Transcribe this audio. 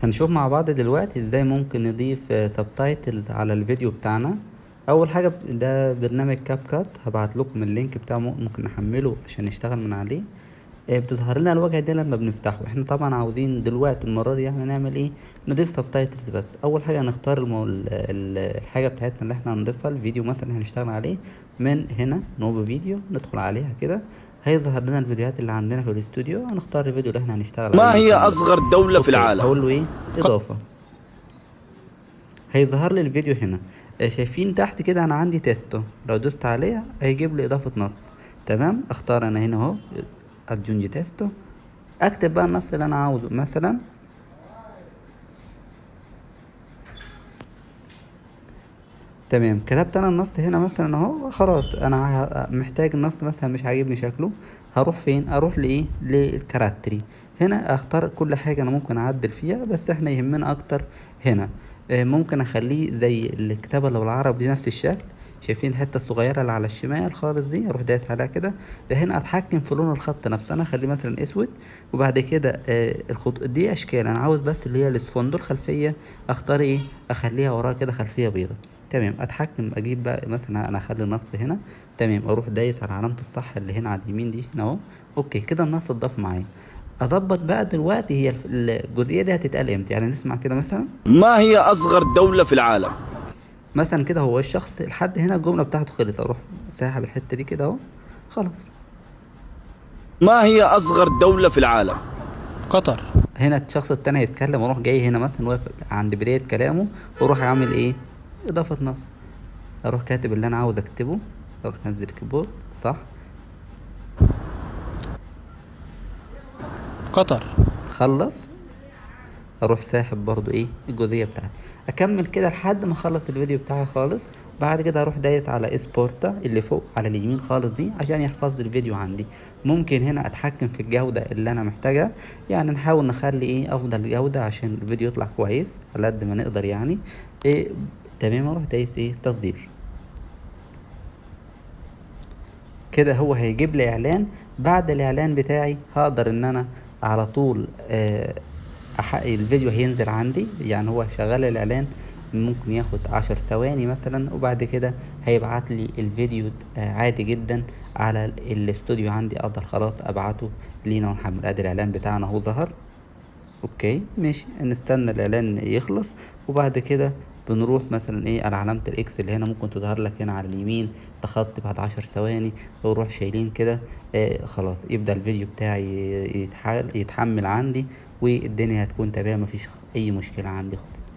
هنشوف مع بعض دلوقتي ازاي ممكن نضيف سبتايتلز على الفيديو بتاعنا. اول حاجة ده برنامج كاب كات، هبعت لكم اللينك بتاعه، ممكن نحمله عشان نشتغل من عليه. بتظهر لنا الواجهة دي لما بنفتحه. احنا طبعا عاوزين دلوقتي المرة دي احنا نعمل ايه؟ نضيف سبتايتلز. بس اول حاجة هنختار الحاجة بتاعتنا اللي احنا هنضيفها، الفيديو مثلا هنشتغل عليه. من هنا نوفو فيديو، ندخل عليها كده، هيظهر لنا الفيديوهات اللي عندنا في الاستوديو. هنختار الفيديو اللي احنا هنشتغل عليه ما هي مثلا ده. أصغر دولة في اوكي، العالم؟ هقول له ايه؟ اضافة. هيظهر لي الفيديو هنا. شايفين تحت كده انا عندي تيستو، لو دوست عليها هيجيب لي اضافة نص. تمام، اختار انا هنا اهو ادجونجي تيستو، اكتب بقى النص اللي انا عاوزه مثلا. تمام، كتبت انا النص هنا مثلا اهو. خلاص انا محتاج النص مثلا مش عاجبني شكله، هروح فين؟ اروح لايه؟ للكاركتري. هنا اختار كل حاجة انا ممكن اعدل فيها، بس احنا يهمنا اكتر هنا. ممكن اخليه زي الكتابة اللي بالعربي دي نفس الشكل. شايفين الحتة الصغيرة اللي على الشمال خالص دي؟ اروح دايس عليها كده. ده هنا اتحكم في لون الخط نفسه، انا اخليه مثلا اسود. وبعد كده الخط دي اشكال، انا عاوز بس اللي هي الاسفندو الخلفية. اختار ايه؟ اخليها وراها كده خلفية بيضة. تمام، اتحكم اجيب بقى مثلا، انا اخلي النص هنا. تمام، اروح دايس على علامة الصح اللي هنا على اليمين دي هنا اهو. اوكي كده النص اتضاف معايا. اظبط بقى دلوقتي هي الجزئية دي هتتقال امتى، يعني نسمع كده مثلا. ما هي أصغر دولة في العالم؟ مثلا كده هو الشخص لحد هنا الجملة بتاعته خلص، اروح ساحب الحتة دي كده اهو. خلاص. ما هي أصغر دولة في العالم؟ قطر. هنا الشخص التاني هيتكلم، اروح جاي هنا مثلا واقف عند بداية كلامه، واروح اعمل ايه؟ اضافة نص. اروح كاتب اللي انا عاوز اكتبه، اروح انزل كيبورد صح. قطر. خلص. اروح ساحب برضو ايه الجزئيه بتاعتي. اكمل كده لحد ما اخلص الفيديو بتاعي خالص. بعد كده اروح دايس على اسبورتا اللي فوق على اليمين خالص دي، عشان يحفظ لي الفيديو عندي. ممكن هنا اتحكم في الجوده اللي انا محتاجها، يعني نحاول نخلي ايه افضل جوده عشان الفيديو يطلع كويس على قد ما نقدر يعني. إيه. تمام، اروح دايس ايه تصدير. كده هو هيجيب لي اعلان. بعد الاعلان بتاعي هقدر ان انا على طول الفيديو هينزل عندي، يعني هو شغال الاعلان ممكن ياخد 10 ثواني مثلا، وبعد كده هيبعت لي الفيديو عادي جدا على الاستوديو عندي. اقدر خلاص ابعته لينا ونحمل. ادي الاعلان بتاعنا اهو ظهر. اوكي ماشي، نستنى الاعلان يخلص. وبعد كده بنروح مثلا ايه على علامة الاكس اللي هنا ممكن تظهر لك هنا على اليمين، تخطي بعد 10 ثواني. ونروح شايلين كده. خلاص يبدأ الفيديو بتاعي يتحمل عندي، والدنيا هتكون تمام، مفيش اي مشكلة عندي خالص.